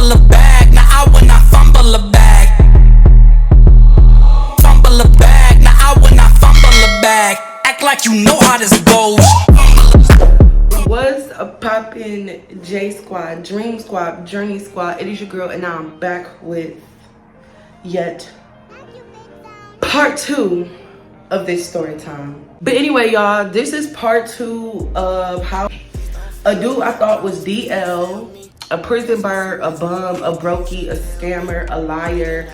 fumble a bag, now I will not fumble a bag. Fumble a bag, now I will not fumble a bag. Act like you know how this goes. What's a poppin' J Squad, Dream Squad, Journey Squad? It is your girl, and now I'm back with yet part 2 of this story time. But anyway, y'all, this is part 2 of how a dude I thought was DL, a prison bird, a bum, a brokey, a scammer, a liar,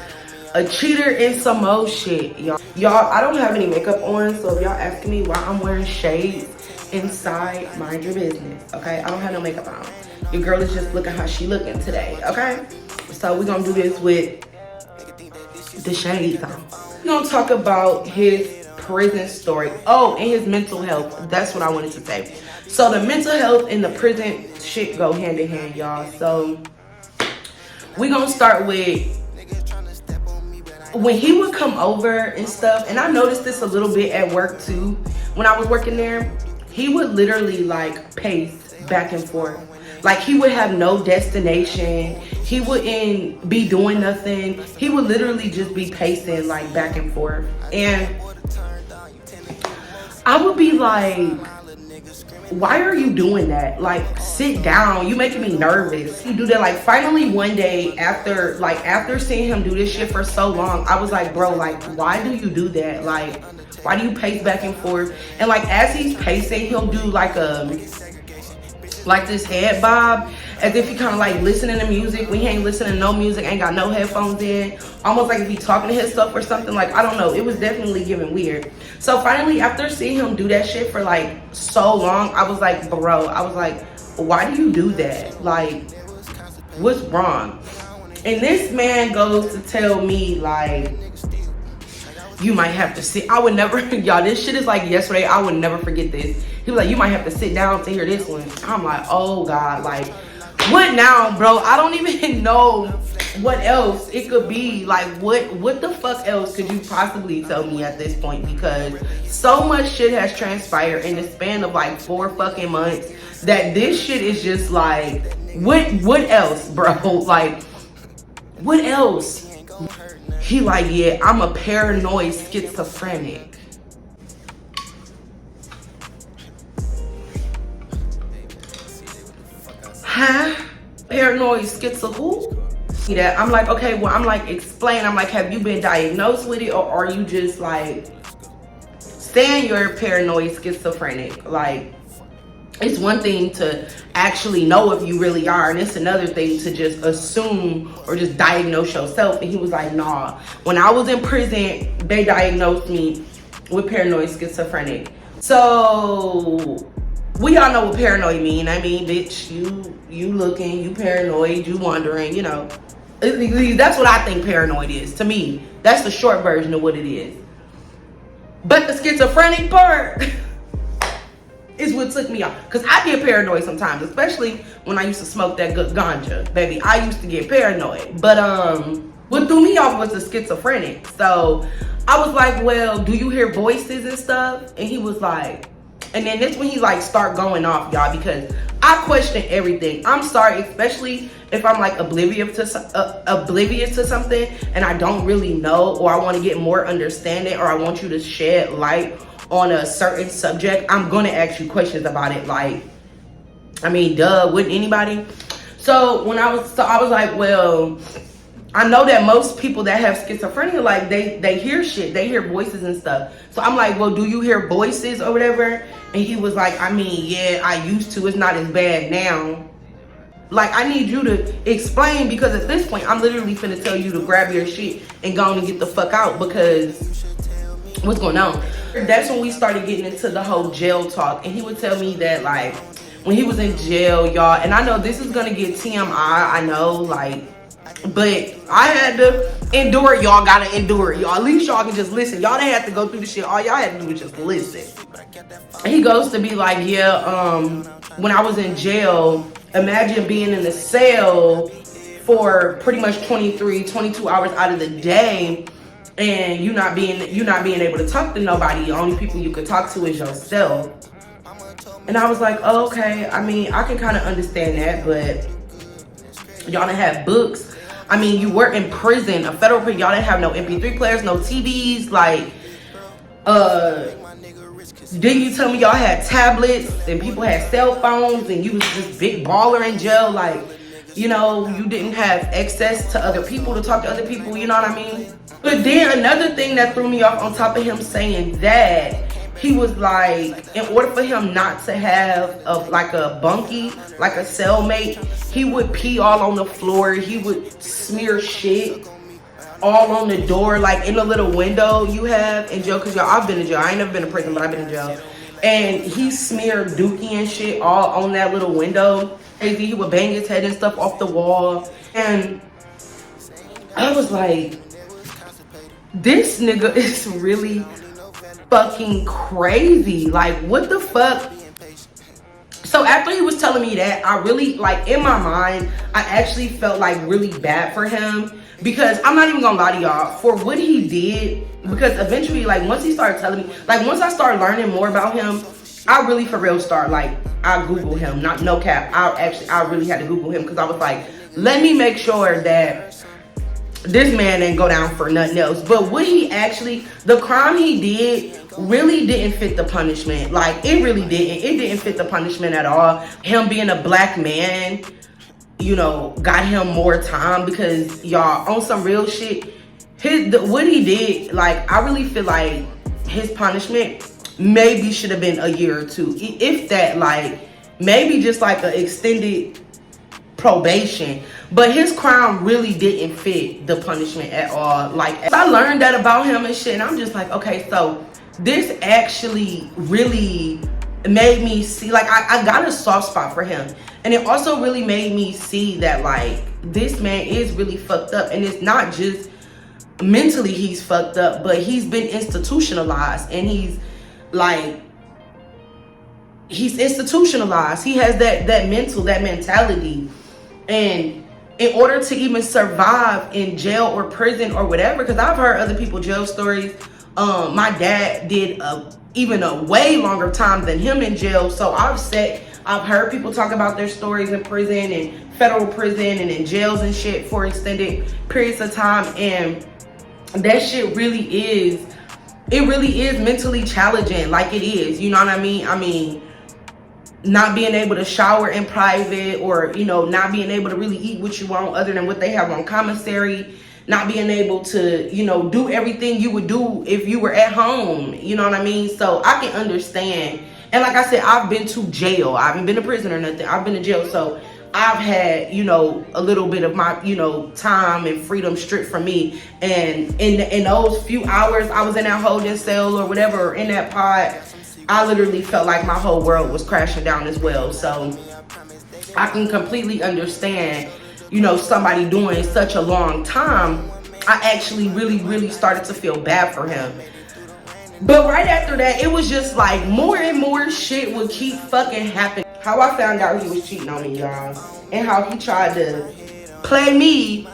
a cheater, and some more shit, y'all. Y'all, I don't have any makeup on, so if y'all asking me why I'm wearing shades inside, mind your business, okay? I don't have no makeup on. Your girl is just looking how she looking today, okay? So we're gonna do this with the shades on. We're gonna talk about his prison story. Oh, and his mental health. That's what I wanted to say. So the mental health and the prison shit go hand in hand, y'all. So we're gonna start with when he would come over and stuff, and I noticed this a little bit at work too. When I was working there, he would literally like pace back and forth. Like he would have no destination. He wouldn't be doing nothing. He would literally just be pacing like back and forth. And I would be like, why are you doing that? Like, sit down. You making me nervous. He do that. Like, finally one day after seeing him do this shit for so long, I was like, bro, like, why do you do that? Like, why do you pace back and forth? And like, as he's pacing, he'll do like this head bob, as if he kind of like listening to music when he ain't listening to no music, ain't got no headphones in, almost like if he talking to himself or something. Like, I don't know, it was definitely giving weird. So finally, after seeing him do that shit for like so long, I was like, bro, I was like, why do you do that? Like, what's wrong? And this man goes to tell me like, you might have to sit. I would never, y'all, this shit is like yesterday. I would never forget this. He was like, you might have to sit down to hear this one. I'm like, oh God, like, what now, bro? I don't even know what else it could be. Like, what the fuck else could you possibly tell me at this point? Because so much shit has transpired in the span of like 4 fucking months that this shit is just like, what else, bro? Like, what else? He like, yeah, I'm a paranoid schizophrenic. Huh? Paranoid schizo who? That I'm like, okay, well, I'm like, explain. I'm like, have you been diagnosed with it, or are you just like saying you're paranoid schizophrenic? Like, it's one thing to actually know if you really are, and it's another thing to just assume or just diagnose yourself. And he was like, nah, when I was in prison, they diagnosed me with paranoid schizophrenic. So we all know what paranoid mean. I mean, bitch, you looking, you paranoid, you wondering, you know. That's what I think paranoid is. To me, that's the short version of what it is. But the schizophrenic part is what took me off. Because I get paranoid sometimes, especially when I used to smoke that good ganja. Baby, I used to get paranoid. But what threw me off was the schizophrenic. So I was like, well, do you hear voices and stuff? And he was like, and then this when he like start going off, y'all, because I question everything. I'm sorry, especially if I'm like oblivious to something and I don't really know, or I want to get more understanding, or I want you to shed light on a certain subject. I'm gonna ask you questions about it. Like, I mean, duh, wouldn't anybody? So I was like, well, I know that most people that have schizophrenia, like they hear shit, they hear voices and stuff. So I'm like, well, do you hear voices or whatever? And he was like, I mean, yeah, I used to. It's not as bad now. Like, I need you to explain, because at this point, I'm literally finna tell you to grab your shit and go on and get the fuck out, because what's going on? That's when we started getting into the whole jail talk. And he would tell me that, like, when he was in jail, y'all, and I know this is gonna get TMI, I know, like, but I had to endure it. Y'all gotta endure it, y'all. At least y'all can just listen. Y'all didn't have to go through the shit. All y'all had to do was just listen. He goes to be like, yeah, when I was in jail, imagine being in a cell for pretty much 22 hours out of the day, and you not being able to talk to nobody. The only people you could talk to is yourself. And I was like, oh, okay, I mean, I can kind of understand that, but Y'all didn't have books. I mean, you were in prison, a federal prison. Y'all didn't have no MP3 players, no TVs. Like, then you tell me y'all had tablets and people had cell phones and you was this big baller in jail. Like, you know, you didn't have access to other people to talk to other people. You know what I mean? But then another thing that threw me off on top of him saying that, he was like, in order for him not to have like a bunkie, like a cellmate, he would pee all on the floor. He would smear shit all on the door, like in the little window you have in jail. Cause y'all, I've been in jail. I ain't never been in prison, but I've been in jail. And he smeared dookie and shit all on that little window. Crazy. He would bang his head and stuff off the wall. And I was like, this nigga is really fucking crazy. Like, what the fuck? So after he was telling me that, I really, like, in my mind, I actually felt like really bad for him. Because I'm not even gonna lie to y'all, for what he did, because eventually, like, once he started telling me, like, once I started learning more about him, I really for real start, like, I Googled him, not no cap. I really had to Google him because I was like, let me make sure that this man didn't go down for nothing else. But what he actually, the crime he did really didn't fit the punishment. Like, it really didn't. It didn't fit the punishment at all. Him being a black man, you know, got him more time because, y'all, on some real shit, what he did, like, I really feel like his punishment maybe should have been a year or two. If that, like, maybe just like an extended probation. But his crime really didn't fit the punishment at all. Like, I learned that about him and shit, and I'm just like, okay, so this actually really made me see, like, I got a soft spot for him. And it also really made me see that, like, this man is really fucked up. And it's not just mentally he's fucked up, but he's been institutionalized. And he's, like, he's institutionalized. He has that mentality. And in order to even survive in jail or prison or whatever, because I've heard other people jail stories. My dad did even a way longer time than him in jail. So I've heard people talk about their stories in prison and federal prison and in jails and shit for extended periods of time. And that shit really is mentally challenging. Like, it is, you know what I mean? I mean, not being able to shower in private, or, you know, not being able to really eat what you want other than what they have on commissary, not being able to, you know, do everything you would do if you were at home, you know what I mean? So I can understand. And like I said, I've been to jail. I haven't been to prison or nothing. I've been to jail. So I've had, you know, a little bit of my, you know, time and freedom stripped from me. And in those few hours I was in that holding cell or whatever, or in that pod, I literally felt like my whole world was crashing down as well. So I can completely understand, you know, somebody doing such a long time. I actually really started to feel bad for him. But right after that, it was just like more and more shit would keep fucking happening. How I found out he was cheating on me, y'all, and how he tried to play me,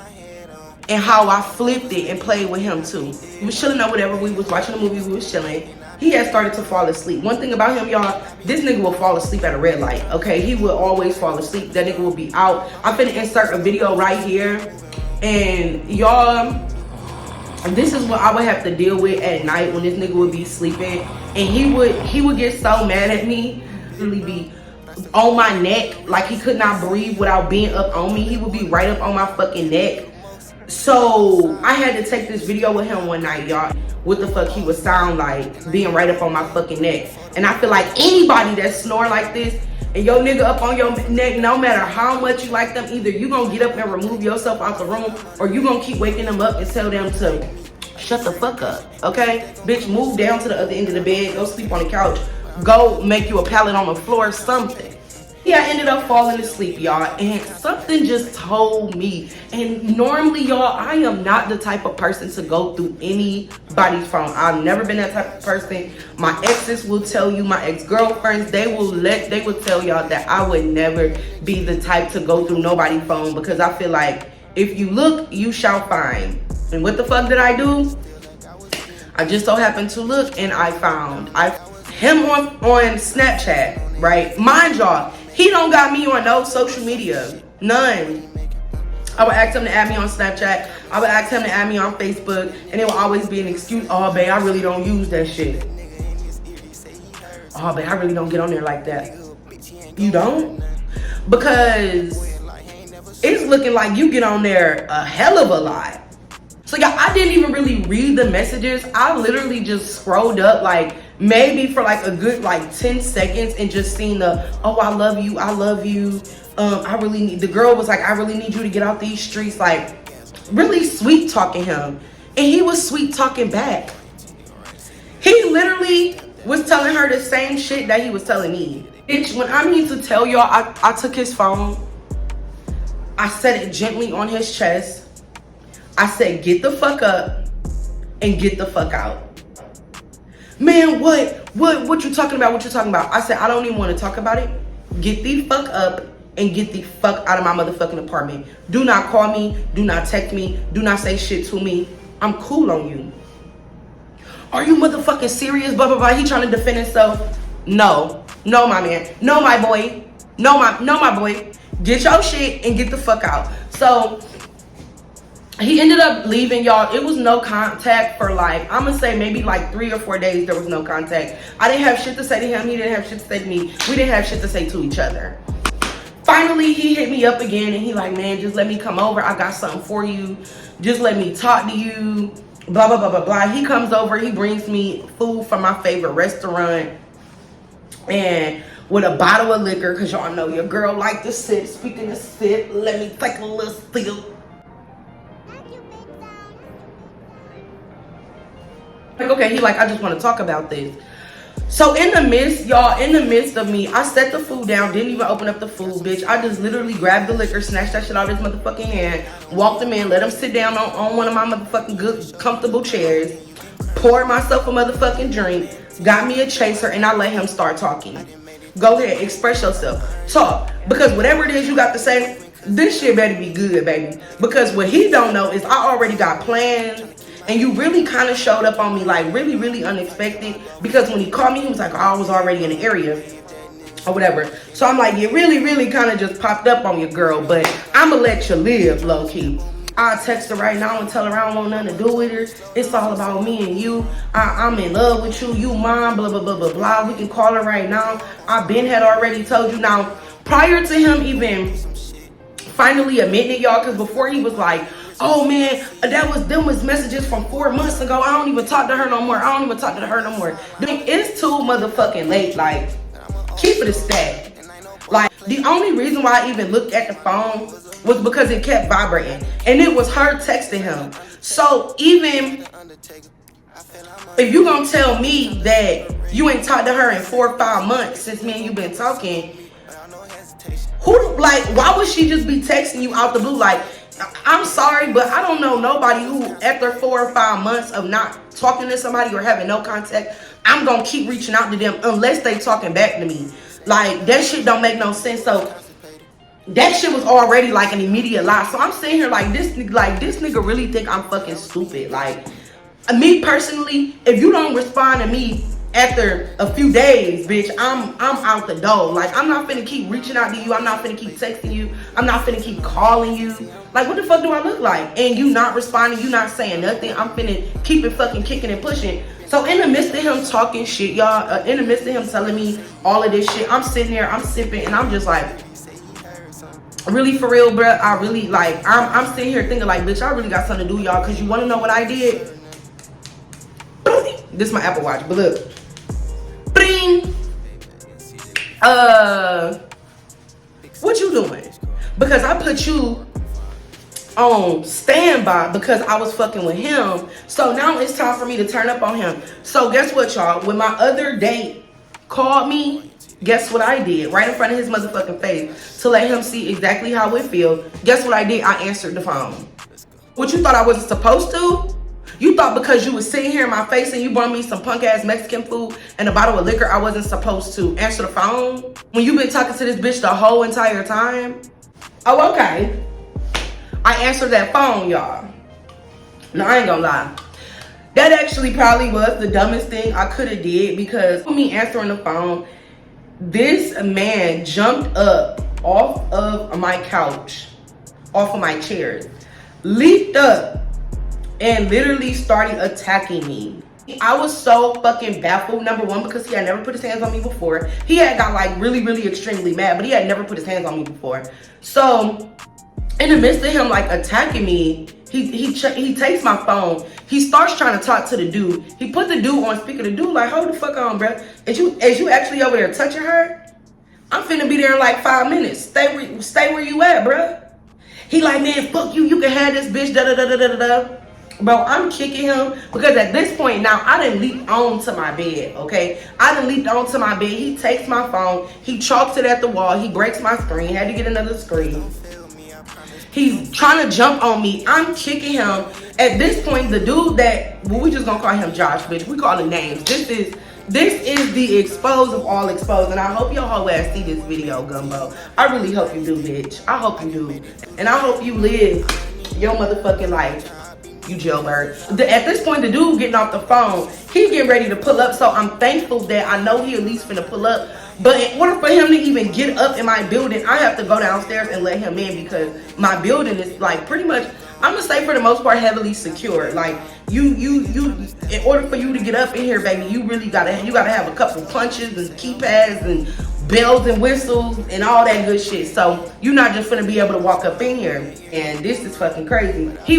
and how I flipped it and played with him too. We was chilling or whatever. We was watching a movie. We was chilling. He had started to fall asleep. One thing about him, y'all, this nigga will fall asleep at a red light, okay? He will always fall asleep. That nigga will be out. I'm finna insert a video right here. And y'all, this is what I would have to deal with at night when this nigga would be sleeping. And he would get so mad at me, really be on my neck, like he could not breathe without being up on me. He would be right up on my fucking neck. So I had to take this video with him one night, y'all. What the fuck he would sound like being right up on my fucking neck. And I feel like anybody that snore like this and your nigga up on your neck, no matter how much you like them, either you gonna get up and remove yourself out the room, or you gonna keep waking them up and tell them to shut the fuck up, okay? Bitch, move down to the other end of the bed, go sleep on the couch, go make you a pallet on the floor, something. Yeah, I ended up falling asleep, y'all, and something just told me. And normally, y'all, I am not the type of person to go through anybody's phone. I've never been that type of person. My exes will tell you, my ex-girlfriends, they will tell y'all that I would never be the type to go through nobody's phone, because I feel like if you look, you shall find. And what the fuck did I do? I just so happened to look, and I found him on Snapchat, right? Mind y'all, he don't got me on no social media, none. I would ask him to add me on Snapchat. I would ask him to add me on Facebook. And it would always be an excuse. Oh, babe, I really don't use that shit. Oh, babe, I really don't get on there like that. You don't? Because it's looking like you get on there a hell of a lot. So y'all, I didn't even really read the messages. I literally just scrolled up like maybe for like a good like 10 seconds and just seen the, oh, I love you, I love you. I really need, the girl was like, I really need you to get out these streets. Like really sweet talking him. And he was sweet talking back. He literally was telling her the same shit that he was telling me. Bitch, when I mean to tell y'all, I took his phone. I set it gently on his chest. I said, get the fuck up and get the fuck out. Man, what you talking about? What you talking about? I said, I don't even want to talk about it. Get the fuck up and get the fuck out of my motherfucking apartment. Do not call me. Do not text me. Do not say shit to me. I'm cool on you. Are you motherfucking serious? Blah, blah, blah. He trying to defend himself. No. No, my man. No, my boy. No, my boy. Get your shit and get the fuck out. So he ended up leaving, y'all. It was no contact for like, I'm gonna say maybe like 3 or 4 days. There was no contact. I didn't have shit to say to him. He didn't have shit to say to me. We didn't have shit to say to each other. Finally, he hit me up again and he like, man, just let me come over. I got something for you. Just let me talk to you. Blah, blah, blah, blah, blah. He comes over. He brings me food from my favorite restaurant. And with a bottle of liquor, because y'all know your girl like to sip. Speaking of sip, let me take a little sip. Like, okay, he like, I just want to talk about this. So in the midst, y'all, in the midst of me, I set the food down, didn't even open up the food, bitch. I just literally grabbed the liquor, snatched that shit out of his motherfucking hand, walked him in, let him sit down on one of my motherfucking good, comfortable chairs, poured myself a motherfucking drink, got me a chaser, and I let him start talking. Go ahead, express yourself. Talk. Because whatever it is you got to say, this shit better be good, baby. Because what he don't know is I already got plans. And you really kind of showed up on me like really, really unexpected. Because when he called me, he was like, oh, I was already in the area or whatever. So I'm like, you really, really kind of just popped up on your girl. But I'm going to let you live, low key. I'll text her right now and tell her I don't want nothing to do with her. It's all about me and you. I'm in love with you. You mine, blah, blah, blah, blah, blah. We can call her right now. Had already told you. Now, prior to him even finally admitting it, y'all, because before he was like, oh man, them was messages from 4 months ago. I don't even talk to her no more. It's too motherfucking late. Like, keep it a stack. Like, the only reason why I even looked at the phone was because it kept vibrating. And it was her texting him. So even if you gonna tell me that you ain't talked to her in 4 or 5 months since me and you been talking, why would she just be texting you out the blue? Like, I'm sorry, but I don't know nobody who, after 4 or 5 months of not talking to somebody or having no contact, I'm gonna keep reaching out to them unless they talking back to me. Like, that shit don't make no sense. So that shit was already like an immediate lie. So I'm sitting here like, this nigga really think I'm fucking stupid. Like, me personally, if you don't respond to me after a few days, bitch, I'm out the door. Like, I'm not finna keep reaching out to you. I'm not finna keep texting you. I'm not finna keep calling you. Like, what the fuck do I look like? And you not responding, you not saying nothing. I'm finna keep it fucking kicking and pushing. So in the midst of him talking shit, y'all, in the midst of him telling me all of this shit, I'm sitting there, I'm sipping, and I'm just like, really, for real, bruh, I really, like, I'm sitting here thinking like, bitch, I really got something to do, y'all, because you want to know what I did? This is my Apple Watch, but look. Bring. What you doing? Because I put you on standby because I was fucking with him. So now it's time for me to turn up on him. So guess what, y'all? When my other date called me, guess what I did? Right in front of his motherfucking face to let him see exactly how it feel. Guess what I did? I answered the phone. What, you thought I wasn't supposed to? You thought because you was sitting here in my face and you brought me some punk ass Mexican food and a bottle of liquor, I wasn't supposed to answer the phone? When you been talking to this bitch the whole entire time? Oh, okay. I answered that phone, y'all. No, I ain't gonna lie. That actually probably was the dumbest thing I could have did, because me answering the phone, this man jumped up off of my couch, off of my chairs, leaped up, and literally started attacking me. I was so fucking baffled, number one, because he had never put his hands on me before. He had got like really, really extremely mad, but he had never put his hands on me before. So in the midst of him like attacking me, he takes my phone. He starts trying to talk to the dude. He put the dude on speaker. The dude like, hold the fuck on, bro. Is you actually over there touching her? I'm finna be there in like 5 minutes. Stay where you at, bro. He like, man, fuck you. You can have this bitch. Da da da da da da. Bro, I'm kicking him because at this point now, I done leaped onto my bed, okay? I done leaped onto my bed. He takes my phone. He chalks it at the wall. He breaks my screen. Had to get another screen. He's trying to jump on me. I'm kicking him. At this point, the dude that, well, we just gonna call him Josh, bitch. We call him names. This is the exposed of all exposed. And I hope your whole ass see this video, Gumbo. I really hope you do, bitch. I hope you do. And I hope you live your motherfucking life. You jailbird. At this point, the dude getting off the phone, he getting ready to pull up. So I'm thankful that I know he at least finna pull up. But in order for him to even get up in my building, I have to go downstairs and let him in because my building is like pretty much, I'm gonna say for the most part, heavily secured. Like you, in order for you to get up in here, baby, you gotta have a couple punches and keypads and bells and whistles and all that good shit. So you're not just gonna be able to walk up in here. And this is fucking crazy. He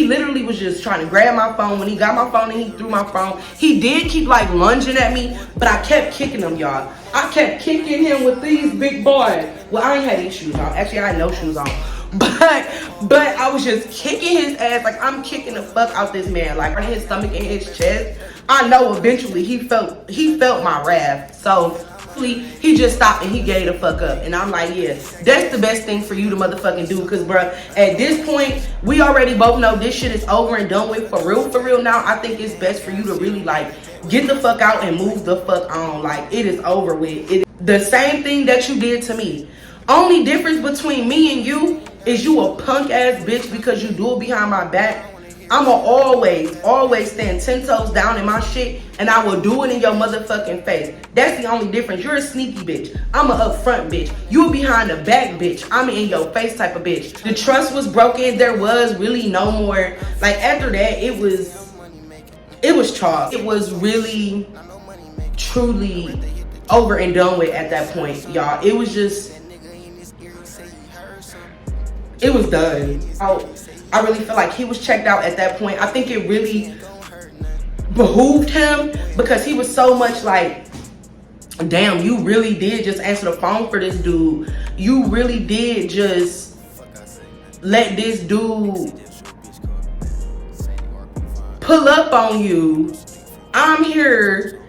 literally was just trying to grab my phone. When he got my phone and he threw my phone, he did keep like lunging at me, but I kept kicking him, y'all. I kept kicking him with these big boys. Well, I ain't had any shoes on. Actually, I had no shoes on. But I was just kicking his ass. Like, I'm kicking the fuck out this man. Like, in his stomach and his chest. I know eventually he felt my wrath. So he just stopped and he gave the fuck up. And I'm like, yeah, that's the best thing for you to motherfucking do. Because, bro, at this point, we already both know this shit is over and done with. For real now, I think it's best for you to really, like, get the fuck out and move the fuck on. Like, it is over with. The same thing that you did to me. Only difference between me and you is you a punk ass bitch because you do it behind my back. I'ma always stand 10 toes down in my shit, and I will do it in your motherfucking face. That's the only difference. You're a sneaky bitch. I'm a upfront bitch. You a behind the back bitch. I'm an in your face type of bitch. The trust was broken. There was really no more. Like, after that, it was chalk. It was really, truly over and done with at that point, y'all. It was done. I really feel like he was checked out at that point. I think it really behooved him because he was so much like, damn, you really did just answer the phone for this dude. You really did just let this dude pull up on you. I'm here.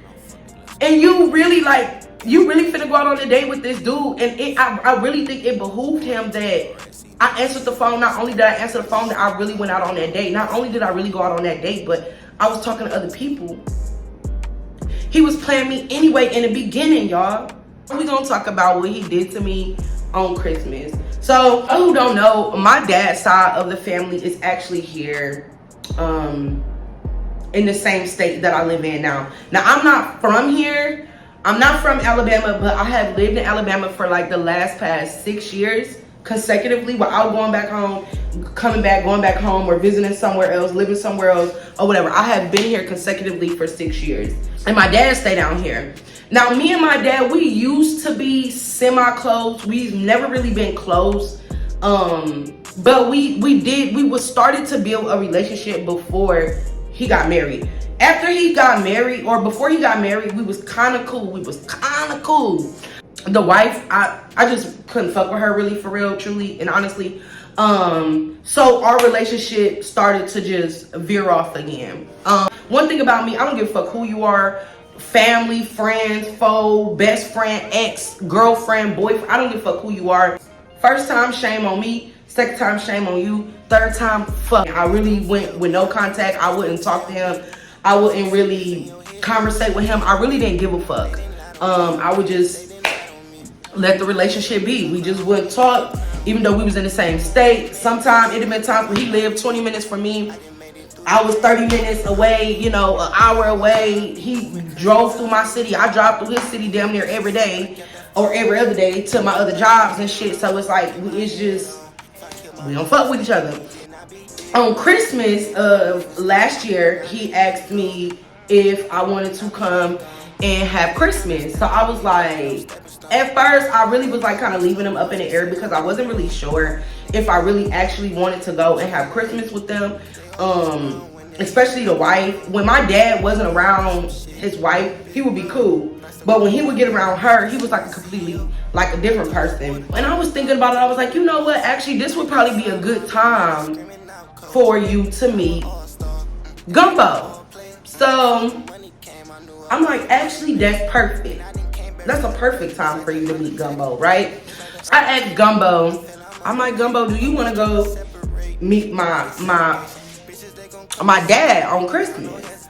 And you really finna go out on a date with this dude. And I really think it behooved him that I answered the phone. Not only did I answer the phone, that I really went out on that date. Not only did I really go out on that date, but I was talking to other people. He was playing me anyway in the beginning, y'all. We gonna talk about what he did to me on Christmas. So, who don't know, my dad's side of the family is actually here in the same state that I live in now. Now, I'm not from here. I'm not from Alabama, but I have lived in Alabama for like the past 6 years consecutively, without going back home, coming back, going back home, or visiting somewhere else, living somewhere else, or whatever. I have been here consecutively for 6 years. And my dad stayed down here. Now, me and my dad, we used to be semi-close. We've never really been close. But we started to build a relationship before he got married. After he got married, or before he got married, we was kind of cool. The wife, I just couldn't fuck with her really, for real, truly, and honestly. So our relationship started to just veer off again. One thing about me, I don't give a fuck who you are. Family, friends, foe, best friend, ex, girlfriend, boyfriend. I don't give a fuck who you are. First time, shame on me. Second time, shame on you. Third time, fuck. I really went with no contact. I wouldn't talk to him. I wouldn't really conversate with him. I really didn't give a fuck. I would just let the relationship be. We just wouldn't talk, even though we was in the same state. Sometimes it had been times when he lived 20 minutes from me. I was 30 minutes away, you know, an hour away. He drove through my city. I drive through his city damn near every day or every other day to my other jobs and shit. So it's like, it's just, we don't fuck with each other. On Christmas of last year, he asked me if I wanted to come and have Christmas. So I was like, at first I really was like kind of leaving them up in the air because I wasn't really sure if I really actually wanted to go and have Christmas with them. Especially the wife. When my dad wasn't around his wife, he would be cool. But when he would get around her, he was like a completely, like a different person. And I was thinking about it, I was like, you know what, actually this would probably be a good time for you to meet Gumbo. So I'm like, actually that's perfect. That's a perfect time for you to meet Gumbo, right? So I asked Gumbo, I'm like, Gumbo, do you want to go meet my dad on Christmas?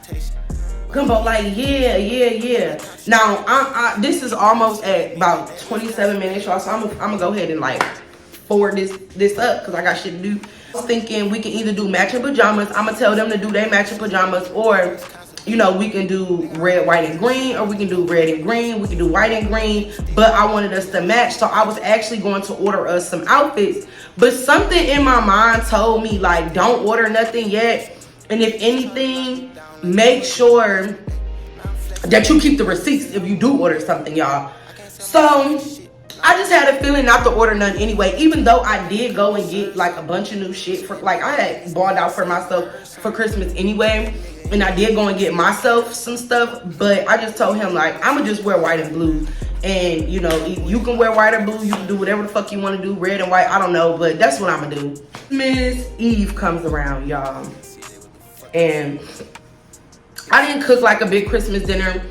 Gumbo like, yeah. Now, this is almost at about 27 minutes, y'all, so I'm gonna go ahead and like forward this up because I got shit to do. I was thinking we can either do matching pajamas. I'm gonna tell them to do their matching pajamas, or you know, we can do red, white, and green, or we can do red and green, we can do white and green, but I wanted us to match, so I was actually going to order us some outfits, but something in my mind told me, like, don't order nothing yet, and if anything, make sure that you keep the receipts if you do order something, y'all. So I just had a feeling not to order none anyway, even though I did go and get like a bunch of new shit for, like, I had bought out for myself for Christmas anyway, and I did go and get myself some stuff, but I just told him, like, I'ma just wear white and blue, and you know, you can wear white or blue, you can do whatever the fuck you want to do, red and white, I don't know, but that's what I'ma do. Miss Eve comes around, y'all, and I didn't cook like a big Christmas dinner.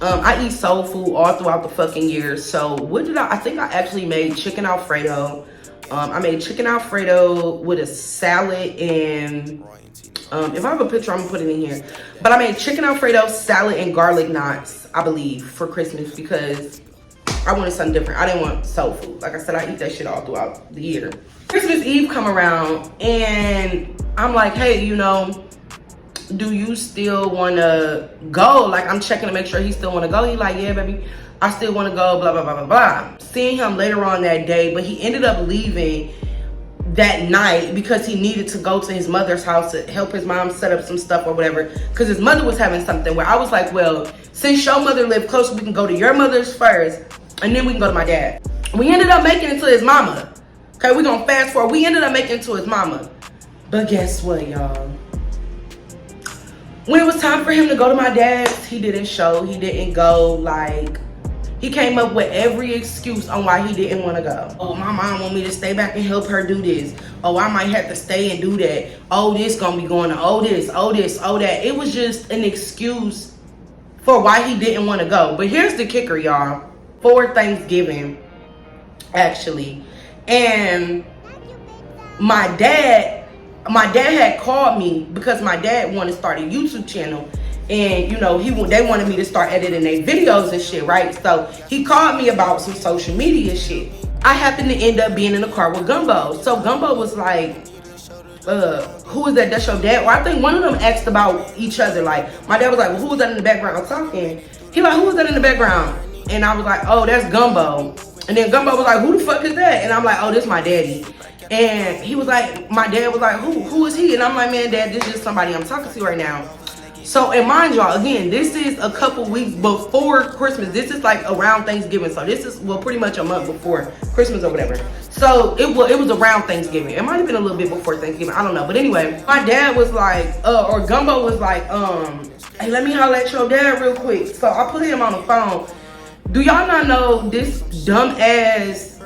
I eat soul food all throughout the fucking year. So what did I think I actually made chicken Alfredo. I made chicken Alfredo with a salad, and if I have a picture, I'm gonna put it in here. But I made chicken Alfredo, salad, and garlic knots, I believe, for Christmas because I wanted something different. I didn't want soul food. Like I said, I eat that shit all throughout the year. Christmas Eve come around, and I'm like, hey, you know, do you still want to go? Like, I'm checking to make sure he still want to go. He like, yeah, baby, I still want to go, blah, blah, blah, blah, blah. Seeing him later on that day, but he ended up leaving that night because he needed to go to his mother's house to help his mom set up some stuff or whatever, because his mother was having something where I was like, well, since your mother lived close, we can go to your mother's first, and then we can go to my dad. We ended up making it to his mama. Okay, we're going to fast forward. We ended up making it to his mama. But guess what, y'all? When it was time for him to go to my dad's, he didn't show. He didn't go. Like, he came up with every excuse on why he didn't want to go. Oh, my mom want me to stay back and help her do this. Oh, I might have to stay and do that. Oh, this gonna be going on. Oh, this, oh, this, oh, that. It was just an excuse for why he didn't want to go. But here's the kicker, y'all. For Thanksgiving, actually. And my dad had called me because my dad wanted to start a YouTube channel, and you know, they wanted me to start editing their videos and shit, right? So he called me about some social media shit. I happened to end up being in the car with Gumbo. So Gumbo was like, who is that? That's your dad? Or I think one of them asked about each other. Like, my dad was like, well, who is that in the background talking? He like, who is that in the background? And I was like, oh, that's Gumbo. And then Gumbo was like, who the fuck is that? And I'm like, oh, this my daddy. And he was like, my dad was like, who is he? And I'm like, man, dad, this is just somebody I'm talking to right now. So, and mind y'all, again, this is a couple weeks before Christmas. This is like around Thanksgiving. So this is, well, pretty much a month before Christmas or whatever. So it was around Thanksgiving. It might have been a little bit before Thanksgiving. I don't know. But anyway, my dad was like, or Gumbo was like, hey, let me holler at your dad real quick. So I put him on the phone. Do y'all not know this dumb ass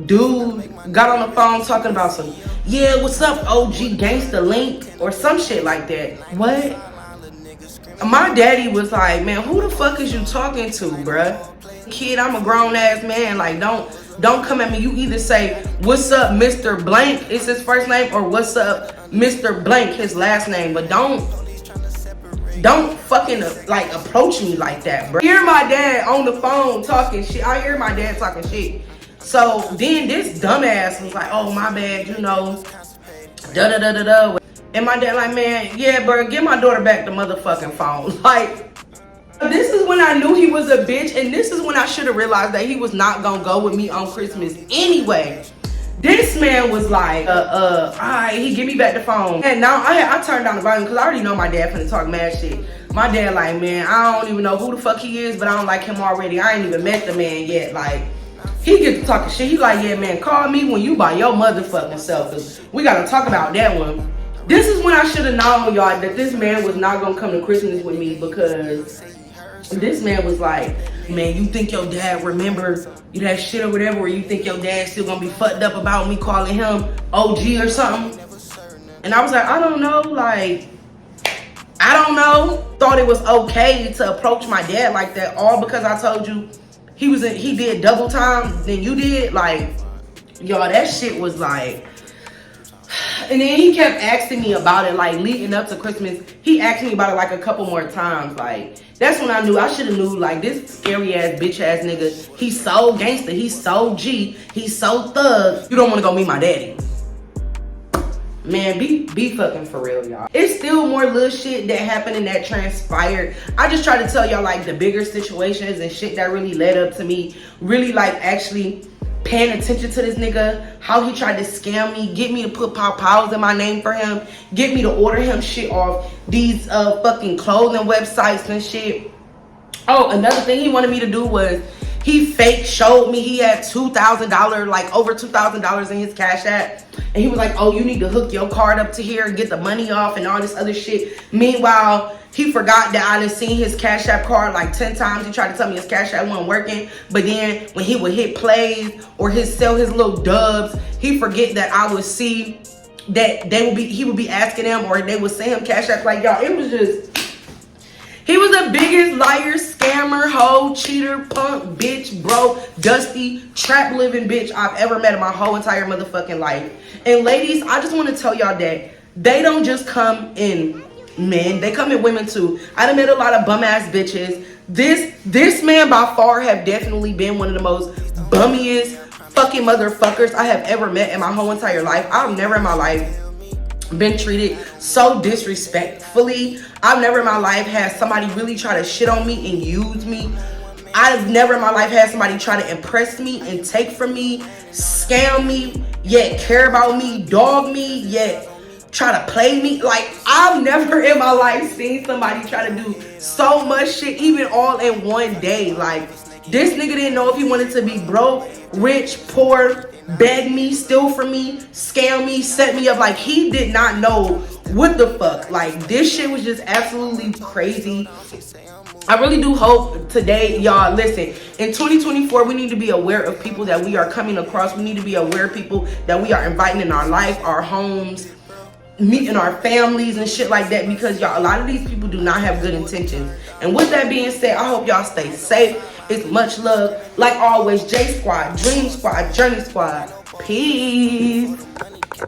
dude got on the phone talking about some, yeah, what's up, OG Gangsta Link, or some shit like that? What? My daddy was like, man, who the fuck is you talking to, bruh? Kid, I'm a grown ass man. Like, don't come at me. You either say, what's up, Mr. Blank, is his first name, or what's up, Mr. Blank, his last name. But don't fucking like approach me like that, bro. I hear my dad on the phone talking shit. I hear my dad talking shit. So then this dumbass was like, oh, my bad, you know, da-da-da-da-da. And my dad like, man, yeah, bro, give my daughter back the motherfucking phone. Like, this is when I knew he was a bitch, and this is when I should have realized that he was not gonna go with me on Christmas anyway. This man was like, alright, he give me back the phone. And now I turned down the volume because I already know my dad finna talk mad shit. My dad like, man, I don't even know who the fuck he is, but I don't like him already. I ain't even met the man yet. Like, he gets to talking shit. He like, yeah, man, call me when you by your motherfucking self, because we got to talk about that one. This is when I should have known, y'all, that this man was not going to come to Christmas with me, because this man was like, man, you think your dad remember that shit or whatever, or you think your dad still going to be fucked up about me calling him OG or something? And I was like, I don't know, like, I don't know. Thought it was okay to approach my dad like that, all because I told you he did double time than you did. Like, y'all, that shit was like. And then he kept asking me about it, like, leading up to Christmas. He asked me about it like a couple more times. Like, that's when I knew, I should have knew, like, this scary ass bitch ass nigga, he's so gangster, he's so G, he's so thug. You don't want to go meet my daddy. Man, be fucking for real, y'all. It's still more little shit that happened and that transpired. I just try to tell y'all, like, the bigger situations and shit that really led up to me really, like, actually paying attention to this nigga, how he tried to scam me, get me to put pows in my name for him, get me to order him shit off these fucking clothing websites and shit. Oh, another thing he wanted me to do was he fake showed me he had $2,000, like over $2,000 in his Cash App. And he was like, oh, you need to hook your card up to here and get the money off and all this other shit. Meanwhile, he forgot that I done seen his Cash App card like 10 times. He tried to tell me his Cash App wasn't working. But then when he would hit plays or sell his little dubs, he forget that I would see that he would be asking them, or they would send him Cash App. Like, y'all, it was just, he was the biggest liar, scammer, hoe, cheater, punk, bitch, bro, dusty, trap living bitch I've ever met in my whole entire motherfucking life. And ladies, I just want to tell y'all that they don't just come in men, they come in women too. I done met a lot of bum ass bitches. This man by far have definitely been one of the most bummiest fucking motherfuckers I have ever met in my whole entire life. I've never in my life been treated so disrespectfully. I've never in my life had somebody really try to shit on me and use me. I've never in my life had somebody try to impress me and take from me, scam me, yet care about me, dog me, yet try to play me. Like, I've never in my life seen somebody try to do so much shit, even all in one day. Like, this nigga didn't know if he wanted to be broke, rich, poor, beg me, steal from me, scam me, set me up. Like, he did not know what the fuck. Like, this shit was just absolutely crazy. I really do hope today, y'all, listen, in 2024, we need to be aware of people that we are coming across. We need to be aware of people that we are inviting in our life, our homes, meeting our families and shit like that, because y'all, a lot of these people do not have good intentions. And with that being said, I hope y'all stay safe. It's much love. Like always, J Squad, Dream Squad, Journey Squad. Peace.